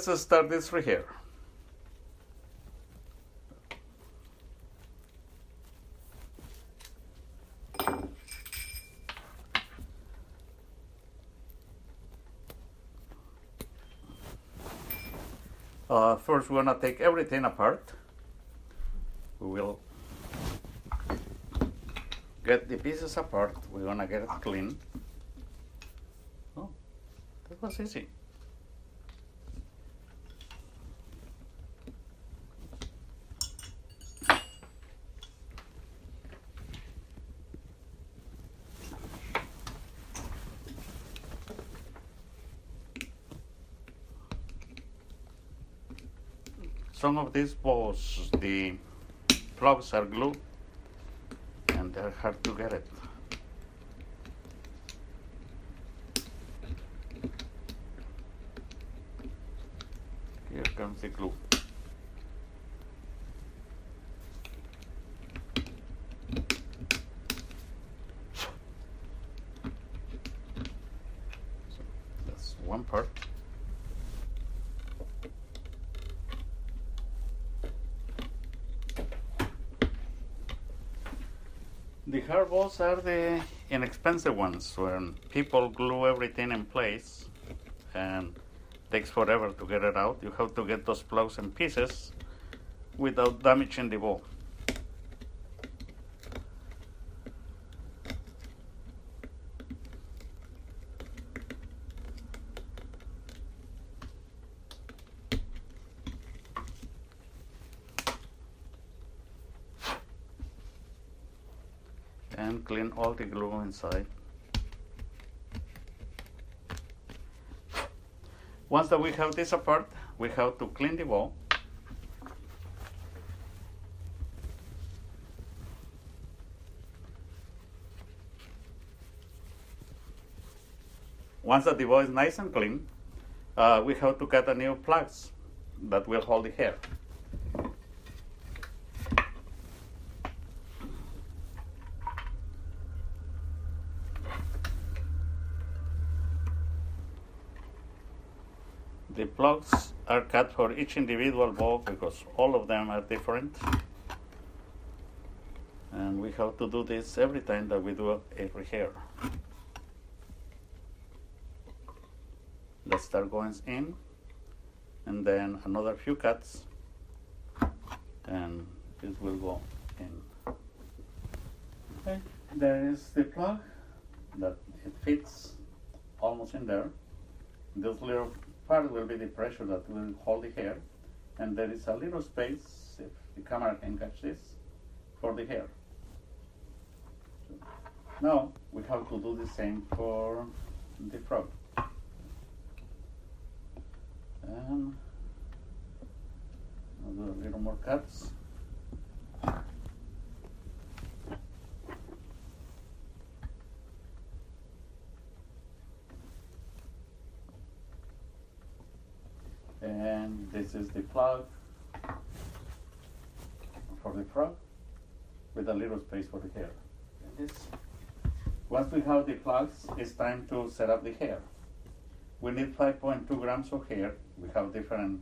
let's start this rehair. First, we're going to take everything apart. We will get the pieces apart. We're going to get it clean. Oh, that was easy. Some of these balls, the plugs are glued and they're hard to get it. Here comes the glue. So that's one part. The hair balls are the inexpensive ones when people glue everything in place and it takes forever to get it out. You have to get those plugs in pieces without damaging the ball. And clean all the glue inside. Once that we have this apart, we have to clean the ball. Once that the ball is nice and clean, we have to cut a new plugs that will hold the hair. The plugs are cut for each individual ball because all of them are different. And we have to do this every time that we do a rehair. Let's start going in, and then another few cuts, and this will go in. Okay, there is the plug that it fits almost in there. This little part will be the pressure that will hold the hair, and there is a little space, if the camera can catch this, for the hair. So now we have to do the same for the frog. And I'll do a little more cuts. And this is the plug for the frog with a little space for the hair. And this, once we have the plugs, it's time to set up the hair. We need 5.2 grams of hair. We have different,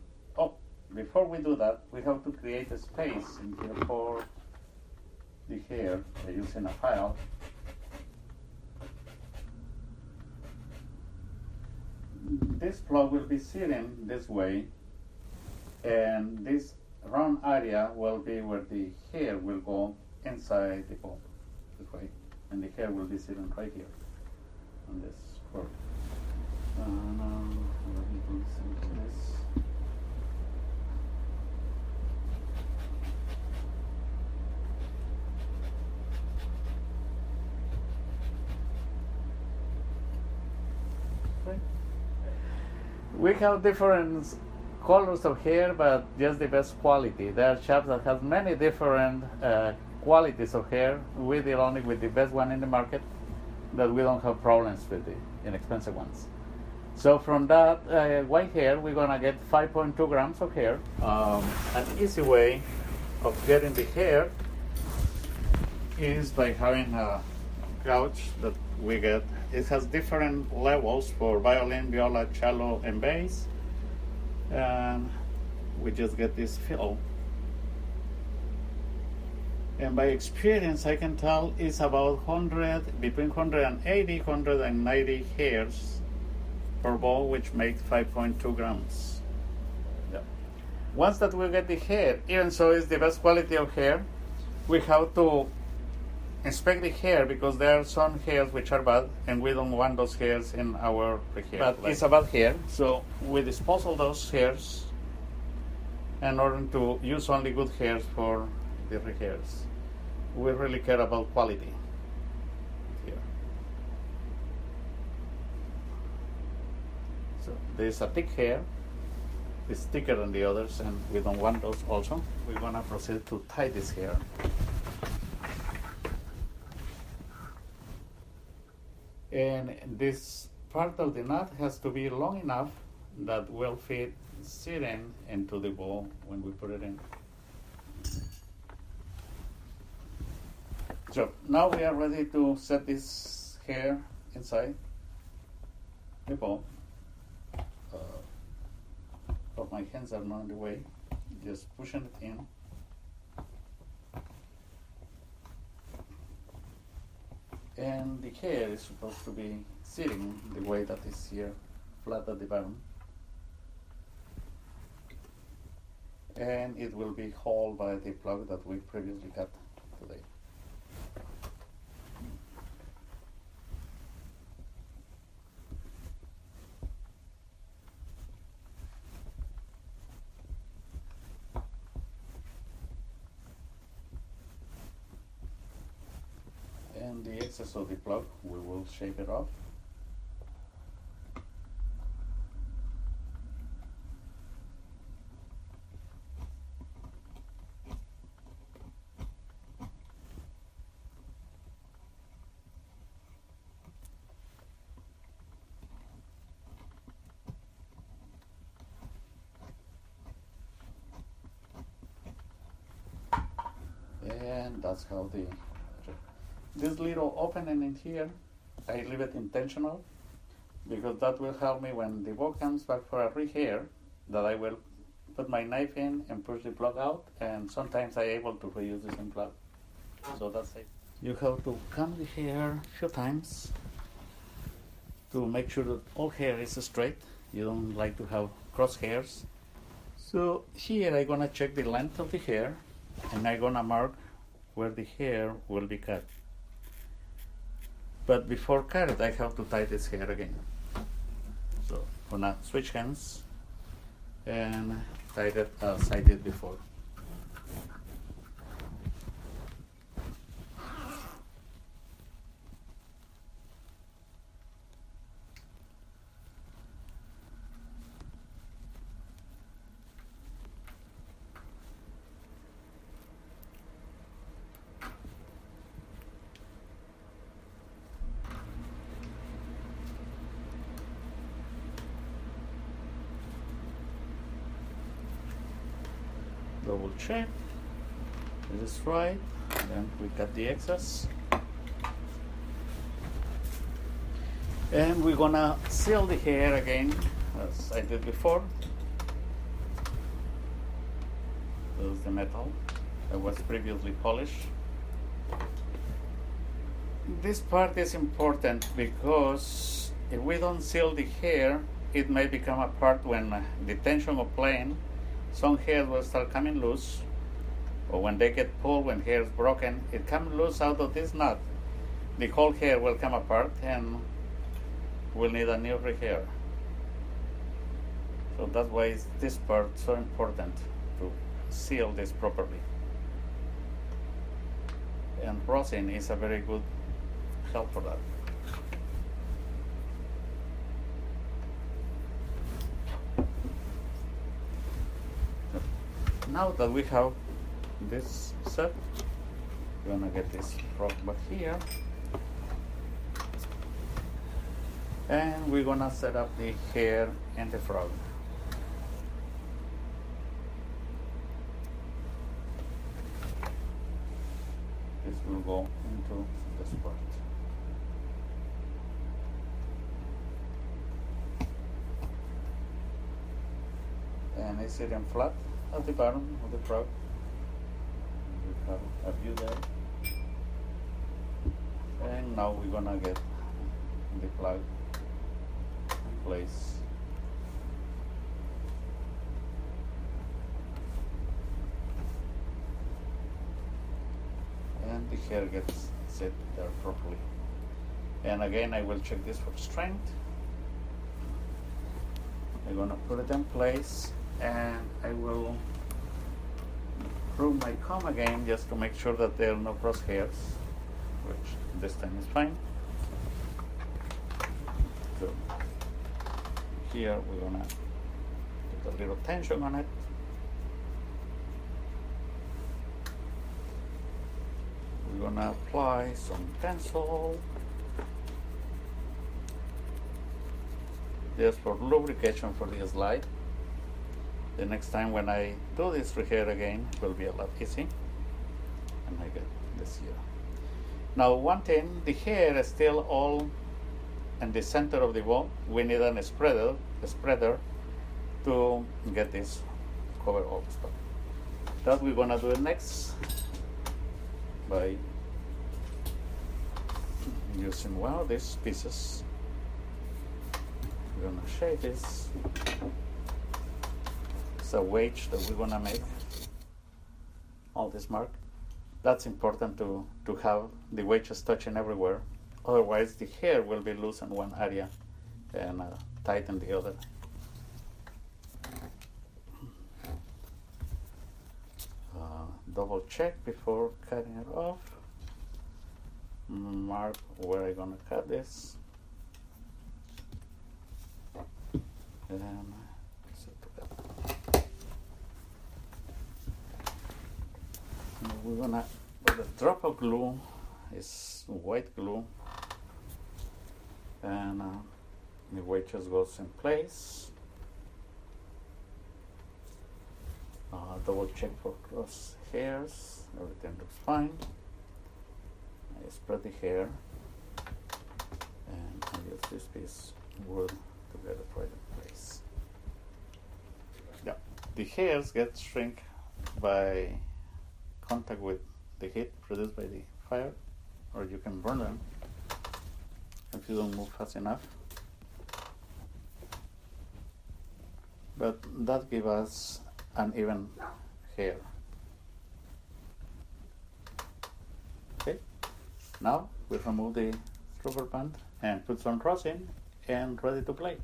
before we do that, we have to create a space in here for the hair by using a file. This plug will be sitting this way, and this round area will be where the hair will go inside the ball, this way, and the hair will be sitting right here on this curve. Let me do this. Okay. We have different colors of hair, but just the best quality. There are shops that have many different qualities of hair. We deal only with the best one in the market, that we don't have problems with the inexpensive ones. So from that white hair, we're gonna get 5.2 grams of hair. An easy way of getting the hair is by having a couch that we get. It has different levels for violin, viola, cello, and bass. and we just get this fill. And by experience, I can tell it's about between 180, 190 hairs per ball, which makes 5.2 grams. Yeah. Once that we get the hair, even so it's the best quality of hair, we have to inspect the hair because there are some hairs which are bad and we don't want those hairs in our hair. But it's a bad hair, so we dispose of those hairs in order to use only good hairs for the hairs. We really care about quality here. So there's a thick hair, it's thicker than the others, and we don't want those also. We're gonna proceed to tie this hair. And this part of the knot has to be long enough that will fit sitting into the ball when we put it in. So now we are ready to set this hair inside the ball. But my hands are not in the way. Just pushing it in. And the hair is supposed to be sitting the way that is here, flat at the bottom. And it will be held by the plug that we previously cut today. And the excess of the plug, we will shave it off. And that's how this little opening in here, I leave it intentional because that will help me when the ball comes back for a rehair, that I will put my knife in and push the plug out, and sometimes I'm able to reuse the same plug. So that's it. You have to comb the hair a few times to make sure that all hair is straight. You don't like to have cross hairs. So here I'm gonna check the length of the hair and I'm gonna mark where the hair will be cut. But before cut it, I have to tie this hair again. So I'm gonna switch hands and tie it as I did before. Double check, this is right, then we cut the excess. And we're gonna seal the hair again, as I did before. This is the metal that was previously polished. This part is important because if we don't seal the hair, it may become a part when the tension of playing. Some hairs will start coming loose, or when they get pulled, when hair is broken, it comes loose out of this knot. The whole hair will come apart and we'll need a new rehair. So that's why this part so important to seal this properly. And rosin is a very good help for that. Now that we have this set, we're gonna get this frog back here, and we're gonna set up the hair and the frog. This will go into this part. and I sit them flat at the bottom of the frog. We have a view there. And now we're gonna get the plug in place. And the hair gets set there properly. And again, I will check this for strength. I'm gonna put it in place, and I will prune my comb again just to make sure that there are no cross hairs, which this time is fine. So here we're gonna put a little tension on it. We're gonna apply some Tensol just for lubrication for the slide. The next time when I do this rehair again, it will be a lot easy. And I get this here. Now one thing, the hair is still all in the center of the bowl. We need a spreader to get this cover all the stuff. That we're gonna do it next by using one of these pieces. We're gonna shape this. It's a wedge that we're gonna make all this mark. That's important to have the wedges touching everywhere. Otherwise, the hair will be loose in one area and tight in the other. Double check before cutting it off. Mark where I'm gonna cut this. And we're gonna put a drop of glue. It's white glue, and the wedges goes in place. Double check for cross hairs. Everything looks fine. I spread the hair, and I use this piece of wood to get it right in place. Yeah, the hairs get shrink by contact with the heat produced by the fire, or you can burn them if you don't move fast enough. But that gives us an even hair. Okay, now we remove the rubber band and put some rosin and ready to play.